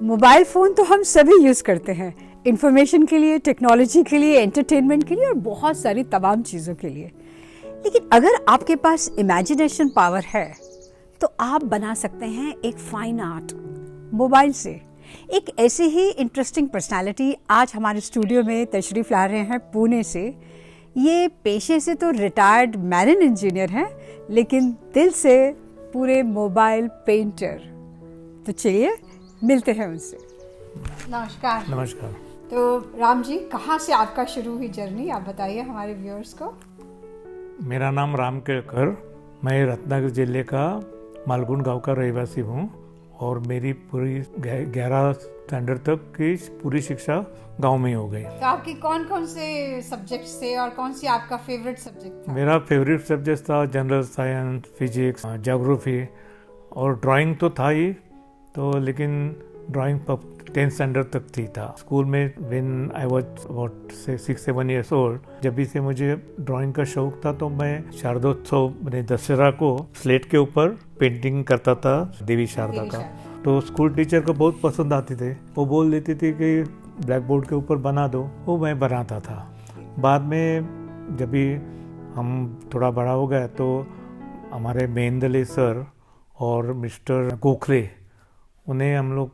Mobile phone तो हम सभी यूज़ करते हैं, इंफॉर्मेशन के लिए, टेक्नोलॉजी के लिए, एंटरटेनमेंट के लिए और बहुत सारी तमाम चीज़ों के लिए। लेकिन अगर आपके पास इमेजिनेशन पावर है तो आप बना सकते हैं एक फाइन आर्ट मोबाइल से। एक ऐसी ही इंटरेस्टिंग पर्सनालिटी आज हमारे स्टूडियो में तशरीफ़ ला रहे हैं पुणे से। ये पेशे से तो रिटायर्ड मैरिन इंजीनियर हैं, लेकिन दिल से पूरे मोबाइल पेंटर। तो चलिए मिलते हैं उनसे। नमस्कार। नमस्कार। तो राम जी, कहाँ से आपका शुरू हुई जर्नी, आप बताइए हमारे व्यूअर्स को। मेरा नाम राम केळकर, मैं रत्नागिरी जिले का मालगुण गांव का रहवासी हूँ और मेरी पूरी 11 स्टैंडर्ड तक की पूरी शिक्षा गांव में ही हो गई। तो आपके कौन कौन से सब्जेक्ट्स थे और कौन सी आपका फेवरेट सब्जेक्ट था? मेरा फेवरेट सब्जेक्ट था जनरल साइंस, फिजिक्स, ज्योग्राफी और ड्राइंग तो था ही, तो लेकिन ड्राइंग 10th स्टैंडर्ड तक थी था स्कूल में। When I was about 6-7 years old, जब भी से मुझे ड्राइंग का शौक था तो मैं शारदोत्सव दशहरा को स्लेट के ऊपर पेंटिंग करता था देवी शारदा का। तो स्कूल टीचर को बहुत पसंद आती थी, वो बोल देती थी कि ब्लैक बोर्ड के ऊपर बना दो, वो मैं बनाता था। बाद में जब भी हम थोड़ा बड़ा हो गए तो हमारे मेहंदले सर और मिस्टर गोखले, उन्हें हम लोग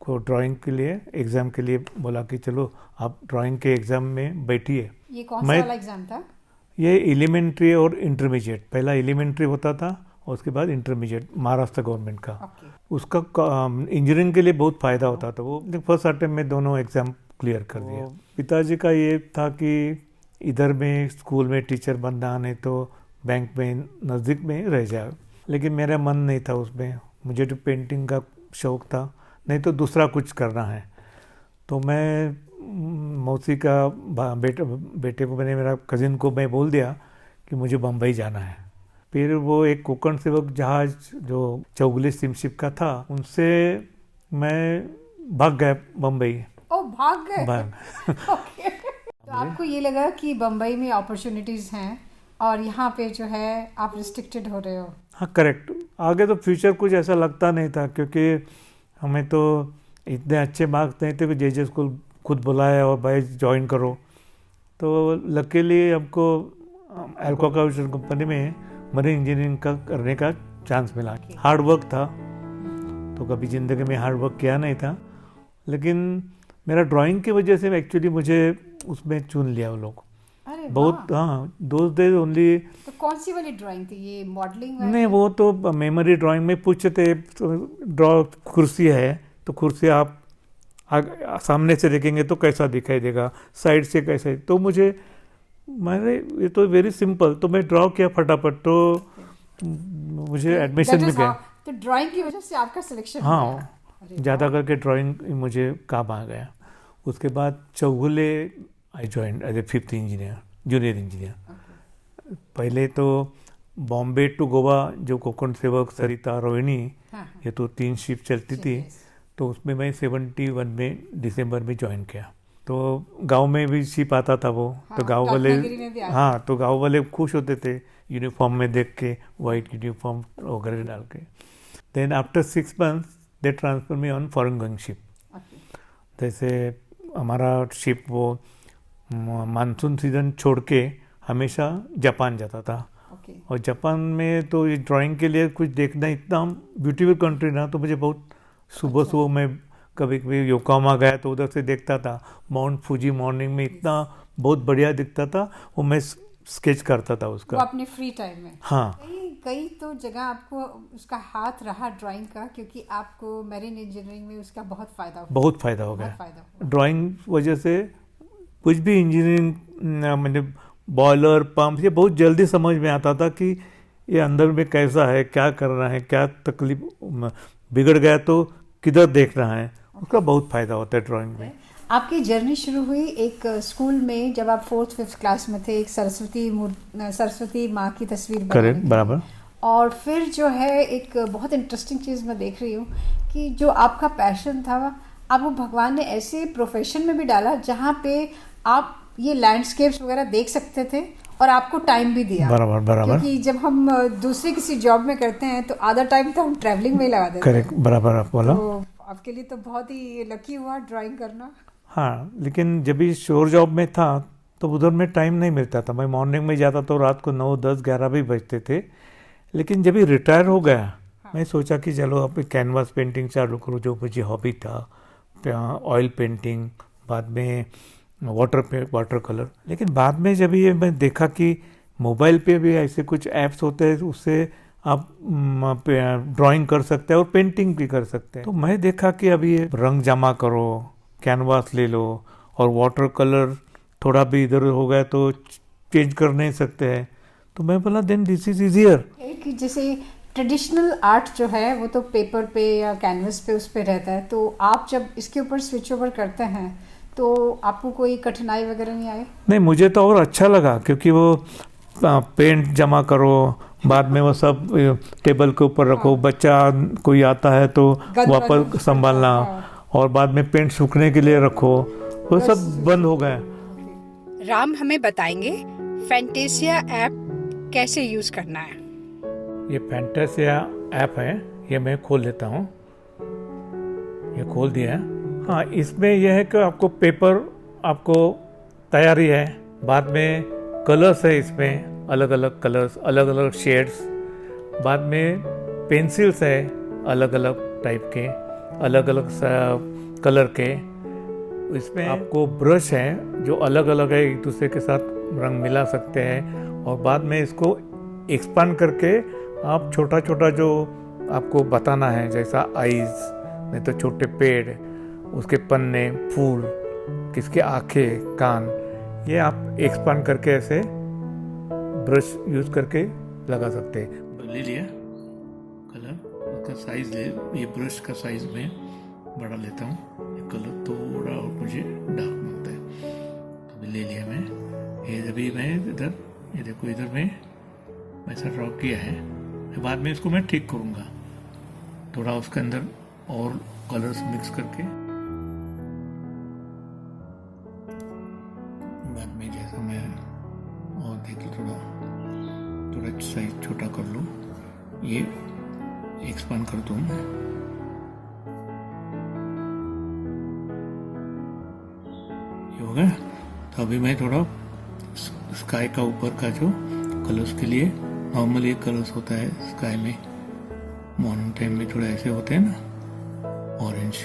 को ड्राइंग के लिए एग्ज़ाम के लिए बोला कि चलो आप ड्राइंग के एग्ज़ाम में बैठिए। ये कौन सा वाला एग्ज़ाम था? ये एलिमेंट्री और इंटरमीडिएट, पहला एलिमेंट्री होता था और उसके बाद इंटरमीडिएट, महाराष्ट्र गवर्नमेंट का। उसका इंजीनियरिंग के लिए बहुत फ़ायदा होता था। वो फर्स्ट अटेम्प्ट में दोनों एग्ज़ाम क्लियर कर दिया। पिताजी का ये था कि इधर में स्कूल में टीचर बनना, नहीं तो बैंक में नज़दीक में रह जाए, लेकिन मेरा मन नहीं था उसमें। मुझे तो पेंटिंग का शौक़ था, नहीं तो दूसरा कुछ करना है। तो मैं मौसी का बेटे को, मैंने मेरा कज़िन को मैं बोल दिया कि मुझे बम्बई जाना है। फिर वो एक कोकण सेवक जहाज जो चौगुले स्टीमशिप का था, उनसे मैं भाग गया बम्बई। ओ, भाग गए? भाग तो आपको ये लगा कि बम्बई में अपॉर्चुनिटीज़ हैं और यहाँ पे जो है आप रिस्ट्रिक्टेड हो रहे हो? हाँ, करेक्ट। आगे तो फ्यूचर कुछ ऐसा लगता नहीं था, क्योंकि हमें तो इतने अच्छे मार्क्स नहीं थे कि जे स्कूल खुद बुलाया और भाई ज्वाइन करो। तो लकीली हमको एल्कोकाविशन कंपनी में मरीन इंजीनियरिंग का करने का चांस मिला। हार्ड वर्क था, तो कभी ज़िंदगी में हार्ड वर्क किया नहीं था, लेकिन मेरा ड्राइंग की वजह से एक्चुअली मुझे उसमें चुन लिया वो लोग। बहुत, हाँ, दोज डेज ओनली। तो कौन सी वाली ड्राइंग थी ये, मॉडलिंग वाली? नहीं, वो तो मेमोरी ड्राइंग में पूछते थे। ड्रॉ कुर्सी है तो कुर्सी आप सामने से देखेंगे तो कैसा दिखाई देगा, साइड से कैसे, तो मैंने ये तो वेरी सिंपल, तो मैं ड्रॉ किया फटाफट, तो मुझे एडमिशन मिल गया। तो ड्राइंग की वजह से आपका सिलेक्शन? हाँ, ज़्यादा करके ड्राइंग मुझे काम आ गया। उसके बाद Chougule I joined as a 5th engineer, junior engineer. पहले तो बॉम्बे टू गोवा जो कोकण सेवक, सरिता, रोहिणी, ये तो 3 शिप चलती थी, तो उसमें मैं 71 में दिसंबर में ज्वाइन किया। तो गांव में भी शिप आता था वो, तो गांव वाले, हाँ, तो गांव वाले खुश होते थे यूनिफॉर्म में देख के, वाइट यूनिफॉर्म वगैरह डाल के। Then after 6 months they transfer me on foreign going ship. जैसे हमारा शिप वो मानसून सीजन छोड़ के हमेशा जापान जाता था। और जापान में तो ये ड्राइंग के लिए कुछ देखना, इतना ब्यूटीफुल कंट्री ना, तो मुझे बहुत सुबह सुबह मैं कभी कभी योकोहामा गया तो उधर से देखता था माउंट फूजी, मॉर्निंग में इतना बहुत बढ़िया दिखता था, वो मैं स्केच करता था उसका अपने फ्री टाइम में। हाँ, कई तो जगह आपको उसका हाथ रहा ड्राइंग का, क्योंकि आपको मैरिन इंजीनियरिंग में उसका बहुत फ़ायदा हो गया। ड्राइंग वजह से कुछ भी इंजीनियरिंग, मतलब बॉयलर, पंप, ये बहुत जल्दी समझ में आता था कि ये अंदर में कैसा है, क्या करना है, क्या तकलीफ बिगड़ गया तो किधर देख रहा है, उसका बहुत फ़ायदा होता है ड्राइंग में। आपकी जर्नी शुरू हुई एक स्कूल में जब आप 4th-5th क्लास में थे, एक सरस्वती माँ की तस्वीर करेक्ट, बराबर। और फिर जो है एक बहुत इंटरेस्टिंग चीज़ मैं देख रही हूँ कि जो आपका पैशन था, आप वो भगवान ने ऐसे प्रोफेशन में भी डाला जहाँ पे आप ये लैंडस्केप्स वगैरह देख सकते थे और आपको टाइम भी दिया। बराबर। क्योंकि जब हम दूसरे किसी जॉब में करते हैं तो आधा टाइम तो हम ट्रैवलिंग में ही लगा देते हैं। करेक्ट, बराबर आप बोला। तो आपके लिए तो बहुत ही लकी हुआ ड्राइंग करना। हाँ, लेकिन जब भी शोर जॉब में था तो उधर में टाइम नहीं मिलता था। मैं मॉर्निंग में जाता तो रात को 9, 10, 11 भी बजते थे। लेकिन जब भी रिटायर हो गया, मैं सोचा कि चलो अब कैनवास पेंटिंग चालू करूँ, जो मुझे हॉबी था। ऑयल पेंटिंग, बाद में वाटर कलर। लेकिन बाद में जब ये मैं देखा कि मोबाइल पे भी ऐसे कुछ ऐप्स होते हैं, उससे आप ड्राइंग कर सकते हैं और पेंटिंग भी कर सकते हैं। तो मैं देखा कि अभी ये रंग जमा करो, कैनवास ले लो, और वाटर कलर थोड़ा भी इधर हो गया तो चेंज कर नहीं सकते हैं। तो मैं बोला देन दिस इज इजियर। एक जैसे ट्रेडिशनल आर्ट जो है वो तो पेपर पे या कैनवस पे उस पे रहता है, तो आप जब इसके ऊपर स्विच ओवर करते हैं तो आपको कोई कठिनाई वगैरह नहीं आई? नहीं, मुझे तो और अच्छा लगा, क्योंकि वो पेंट जमा करो, बाद में वो सब टेबल के ऊपर रखो, बच्चा कोई आता है तो वापस संभालना, और बाद में पेंट सूखने के लिए रखो, वो सब बंद हो गया। राम हमें बताएंगे फैंटेसिया ऐप कैसे यूज करना है। ये फैंटेसिया ऐप है, ये मैं खोल लेता हूँ। ये खोल दिया है। हाँ, इसमें यह है कि आपको पेपर आपको तैयारी है, बाद में कलर्स है, इसमें अलग अलग कलर्स, अलग अलग शेड्स, बाद में पेंसिल्स है अलग अलग टाइप के, अलग अलग कलर के। इसमें आपको ब्रश है जो अलग अलग है, एक दूसरे के साथ रंग मिला सकते हैं, और बाद में इसको एक्सपांड करके आप छोटा छोटा जो आपको बताना है, जैसा आईज, नहीं तो छोटे पेड़, उसके पन्ने, फूल, किसके आंखें, कान, ये आप एक्सपांड करके ऐसे ब्रश यूज करके लगा सकते हैं। ले लिया कलर, उसका साइज ले, ये ब्रश का साइज में बड़ा लेता हूँ। ये कलर थोड़ा और मुझे डार्क मिलता है, तो ले लिया मैं। ये अभी मैं इधर, ये देखो इधर में ऐसा ड्रॉ किया है। बाद में इसको मैं ठीक करूँगा, थोड़ा उसके अंदर और कलर्स मिक्स करके। बाद में जैसा मैं और देख लो, थोड़ा साइज छोटा कर लो, ये एक्सपांड कर दूँ। ये हो गया। तो अभी मैं थोड़ा स्काई का ऊपर का जो कलर्स के लिए नॉर्मल एक कलर्स होता है स्काई में, मॉर्निंग टाइम में थोड़ा ऐसे होते हैं ना, ऑरेंज।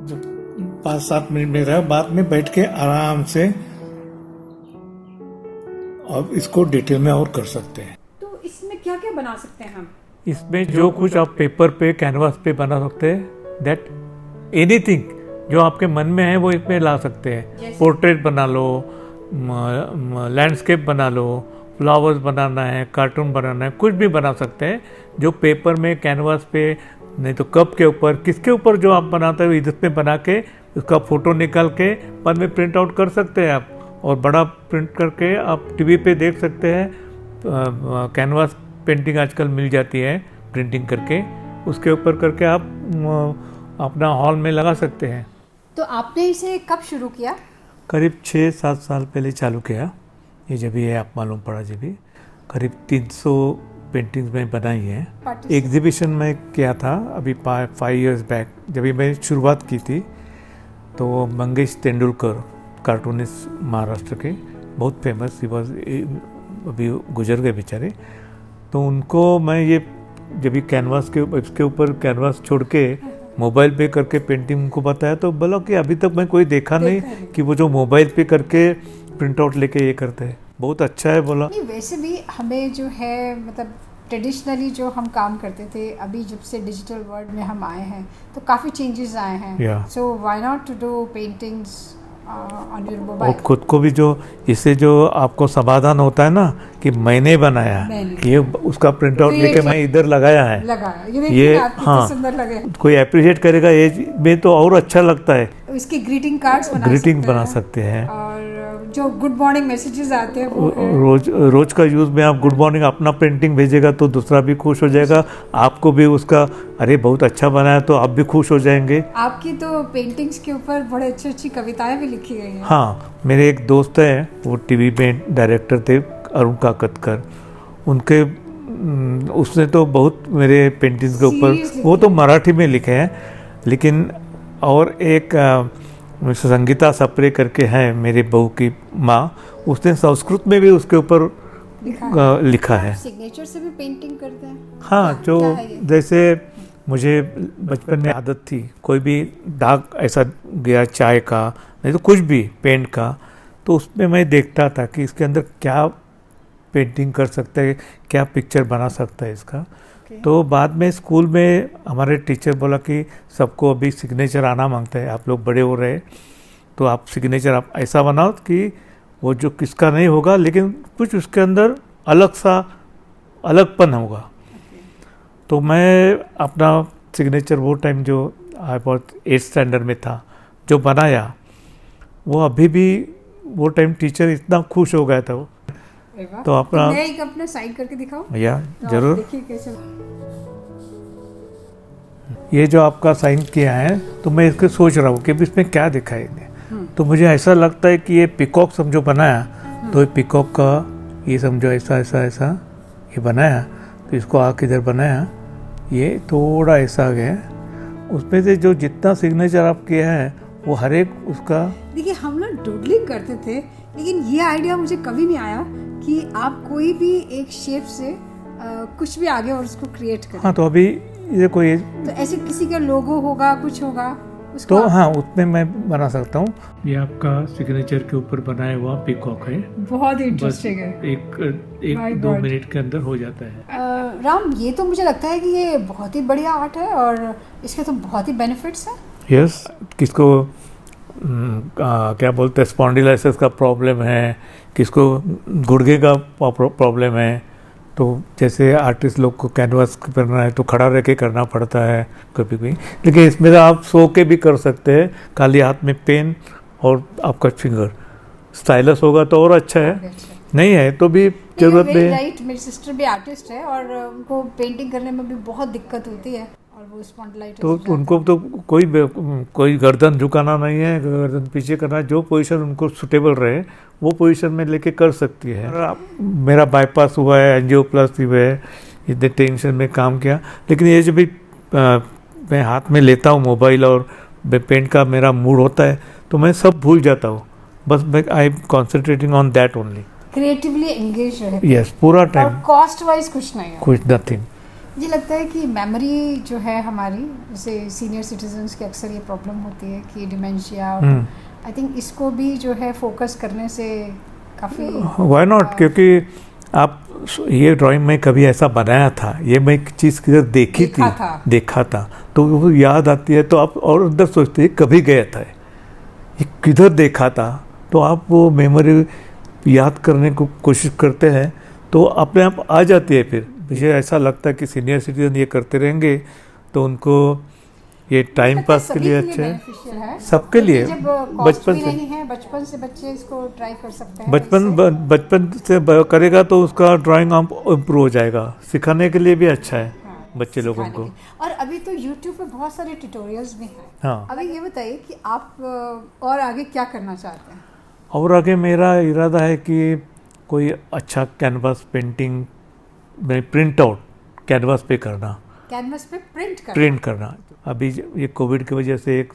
जब 5-7 मिनट में रहा, बाद में बैठ के आराम से अब इसको डिटेल में और कर सकते हैं। तो इसमें क्या क्या बना सकते हैं हम? इसमें जो कुछ आप पेपर पे, कैनवास पे बना सकते हैं, दैट एनीथिंग जो आपके मन में है वो इसमें ला सकते हैं। पोर्ट्रेट बना लो, लैंडस्केप बना लो, फ्लावर्स बनाना है, कार्टून बनाना है, कुछ भी बना सकते हैं जो पेपर में, कैनवास पे, नहीं तो कप के ऊपर, किसके ऊपर जो आप बनाते हो इधर पे बना के उसका फोटो निकाल के बाद में प्रिंट आउट कर सकते हैं आप, और बड़ा प्रिंट करके आप टीवी पे देख सकते हैं। कैनवास पेंटिंग आजकल मिल जाती है प्रिंटिंग करके, उसके ऊपर करके आप अपना हॉल में लगा सकते हैं। तो आपने इसे कब शुरू किया? करीब 6-7 साल पहले चालू किया। ये जब भी है आप मालूम पड़ा, जब भी करीब 300 पेंटिंग्स में बनाई है। एग्जीबिशन में किया था अभी 5 इयर्स बैक, जब भी मैं शुरुआत की थी। तो मंगेश तेंदुलकर, कार्टूनिस्ट महाराष्ट्र के, बहुत फेमस, ही वॉज, अभी गुजर गए बेचारे। तो उनको मैं ये जब भी कैनवास के इसके ऊपर कैनवास छोड़ के मोबाइल पे करके पेंटिंग उनको बताया, तो बोला कि अभी तक मैं कोई देखा नहीं कि वो जो मोबाइल पे करके प्रिंट आउट लेके ये करते हैं, बहुत अच्छा है बोला। नहीं, वैसे भी हमें जो है मतलब ट्रेडिशनली जो हम काम करते थे, अभी जब से डिजिटल वर्ल्ड में हम आए हैं तो काफ़ी चेंजेस आए हैं। So why not to do paintings on your or mobile. खुद को भी जो इससे जो आपको समाधान होता है ना कि मैंने बनाया मैंने। ये उसका प्रिंट आउट लेके मैं इधर लगाया है, लगा ये देखिए आप कितने हाँ, सुंदर लगे। कोई अप्रिशिएट करेगा ये में तो और अच्छा लगता है। इसकी ग्रीटिंग कार्ड्स ग्रीटिंग बना सकते हैं और जो गुड मॉर्निंग मैसेजेस आते हैं वो है। रोज का यूज में आप गुड मॉर्निंग अपना पेंटिंग भेजेगा तो दूसरा भी खुश हो जाएगा, आपको भी उसका अरे बहुत अच्छा बनाया तो आप भी खुश हो जाएंगे। आपकी तो पेंटिंग्स के ऊपर बड़े अच्छी अच्छी कविताएं भी लिखी गई हैं। हाँ, मेरे एक दोस्त है वो टीवी में डायरेक्टर थे, अरुण काकतकर, उनके उसने तो बहुत मेरे पेंटिंग्स के ऊपर, वो तो मराठी में लिखे हैं, लेकिन और एक संगीता सप्रे करके हैं मेरी बहू की माँ, उसने संस्कृत में भी उसके ऊपर लिखा है। सिग्नेचर से भी पेंटिंग करते हैं? हाँ, जो क्या है ये? जैसे मुझे बचपन में आदत थी, कोई भी दाग ऐसा गया चाय का नहीं तो कुछ भी पेंट का, तो उसमें मैं देखता था कि इसके अंदर क्या पेंटिंग कर सकता है, क्या पिक्चर बना सकता है इसका। तो बाद में स्कूल में हमारे टीचर बोला कि सबको अभी सिग्नेचर आना मांगता है, आप लोग बड़े हो रहे तो आप सिग्नेचर आप ऐसा बनाओ कि वो जो किसका नहीं होगा लेकिन कुछ उसके अंदर अलग सा अलगपन होगा। तो मैं अपना सिग्नेचर वो टाइम जो बहुत 8th स्टैंडर्ड में था जो बनाया, वो अभी भी वो टाइम टीचर इतना खुश हो गया था वो। तो अपना मैं एक अपना साइन करके दिखाऊं? या तो जरूर। देखिए कैसे ये जो आपका साइन किया है तो मैं इसको सोच रहा हूँ कि इसमें क्या दिखाएंगे, तो मुझे ऐसा लगता है कि ये पिकॉक समझो बनाया, तो ये पिकॉक का ये समझो ऐसा ऐसा ऐसा ये बनाया, तो इसको आके इधर बनाया, ये थोड़ा ऐसा आ गया, उसमें से जो जितना सिग्नेचर आप किया है वो हर एक उसका। देखिए हम लोग डूडलिंग करते थे, लेकिन ये आइडिया मुझे कभी नहीं आया कि आप कोई भी एक शेप से कुछ भी आगे और उसको क्रिएट करें। हाँ, तो अभी ये कोई तो ऐसे किसी का लोगो होगा, कुछ होगा उसको तो हाँ, उसमें मैं बना सकता हूँ। ये आपका सिग्नेचर के ऊपर बनाया हुआ पिकॉक है, बहुत ही बस इंटरेस्टिंग है। एक 2 मिनट के अंदर हो जाता है। राम, ये तो मुझे लगता है कि ये बहुत ही बढ़िया आर्ट है और इसके तो बहुत ही बेनिफिट्स हैं। यस, किसको क्या बोलते हैं स्पॉन्डिलाइसिस का प्रॉब्लम है, किसको गुर्गे का प्रॉब्लम है, तो जैसे आर्टिस्ट लोग को कैनवास करना है तो खड़ा रह के करना पड़ता है कभी भी, लेकिन इसमें आप सो के भी कर सकते हैं, खाली हाथ में पेन और आपका फिंगर, स्टाइलस होगा तो और अच्छा है, नहीं है तो भी जरूरत नहीं है। राइट, मेरी सिस्टर भी आर्टिस्ट है और उनको पेंटिंग करने में भी बहुत दिक्कत होती है और वो स्पॉन्डिलाइटिस तो उनको तो कोई गर्दन झुकाना नहीं है, गर्दन पीछे करना, जो पोजीशन उनको सुटेबल रहे वो पोजीशन में लेके कर सकती है। मेरा बाईपास हुआ है, एंजियोप्लास्टी हुआ है, इतने टेंशन में काम किया, लेकिन ये जब भी मैं हाथ में लेता हूँ मोबाइल और पेंट का मेरा मूड होता है तो मैं सब भूल जाता हूँ, बस मैं I am concentrating on that only. Creatively engage रहे। यस, पूरा टाइम। और कॉस्ट वाइज कुछ नहीं है, कुछ नथिंग। मुझे लगता है कि मेमोरी जो है हमारी, जैसे सीनियर सिटीजन्स की अक्सर ये प्रॉब्लम होती है कि डिमेंशिया, आई थिंक इसको भी जो है फोकस करने से काफ़ी। व्हाई नॉट, क्योंकि आप ये ड्राइंग में कभी ऐसा बनाया था, ये मैं एक चीज़ किधर देखा था तो वो याद आती है, तो आप और अंदर सोचते हैं कभी गया था ये किधर देखा था, तो आप वो मेमोरी याद करने को कोशिश करते हैं तो अपने आप आ जाती है। फिर मुझे ऐसा लगता है कि सीनियर सिटीजन ये करते रहेंगे तो उनको ये टाइम पास के लिए अच्छा है, सबके लिए। बचपन से बच्चे इसको ट्राई कर सकते हैं। बचपन से करेगा तो उसका ड्राइंग इम्प्रूव हो जाएगा, सिखाने के लिए भी अच्छा है बच्चे लोगों को। और अभी तो YouTube पे बहुत सारे ट्यूटोरियल्स भी हैं। हाँ, अभी ये बताइए कि आप और आगे क्या करना चाहते हैं? और आगे मेरा इरादा है कि कोई अच्छा कैनवास पेंटिंग में प्रिंट आउट कैनवास पे करना, कैनवास पे प्रिंट करना। अभी ये कोविड की वजह से एक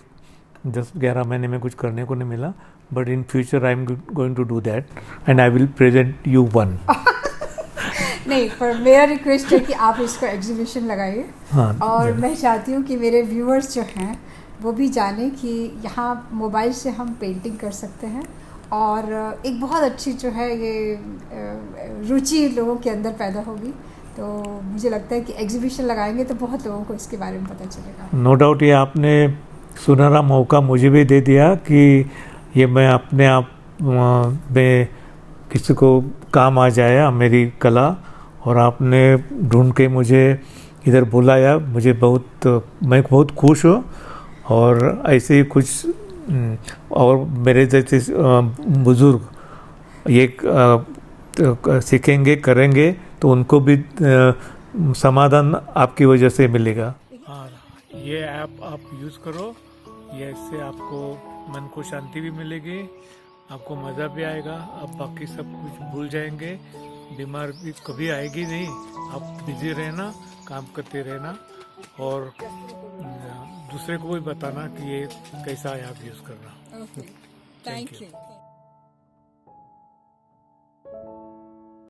10-11 महीने में कुछ करने को नहीं मिला, but in future I am going to do that and I will present you one. नहीं, पर मेरा रिक्वेस्ट है कि आप इसको एग्जीबिशन लगाइए। हाँ, और मैं चाहती हूँ कि मेरे व्यूअर्स जो हैं वो भी जाने कि यहाँ मोबाइल से हम पेंटिंग कर सकते हैं और एक बहुत अच्छी जो है ये रुचि लोगों के अंदर पैदा होगी। तो मुझे लगता है कि एग्जीबिशन लगाएंगे तो बहुत लोगों को इसके बारे में पता चलेगा। नो डाउट, ये आपने सुनहरा मौका मुझे भी दे दिया कि ये मैं अपने आप में किसी को काम आ जाए मेरी कला, और आपने ढूंढ के मुझे इधर बुलाया, मुझे मैं बहुत खुश हूँ। और ऐसे ही कुछ और मेरे जैसे बुजुर्ग ये सीखेंगे करेंगे तो उनको भी समाधान आपकी वजह से मिलेगा। हाँ, ये ऐप आप यूज़ करो, ये इससे आपको मन को शांति भी मिलेगी, आपको मज़ा भी आएगा, आप बाकी सब कुछ भूल जाएंगे, बीमार भी कभी आएगी नहीं। आप बिजी रहना, काम करते रहना, और दूसरे को भी बताना कि ये कैसा है आप यूज़ करना। Thank you.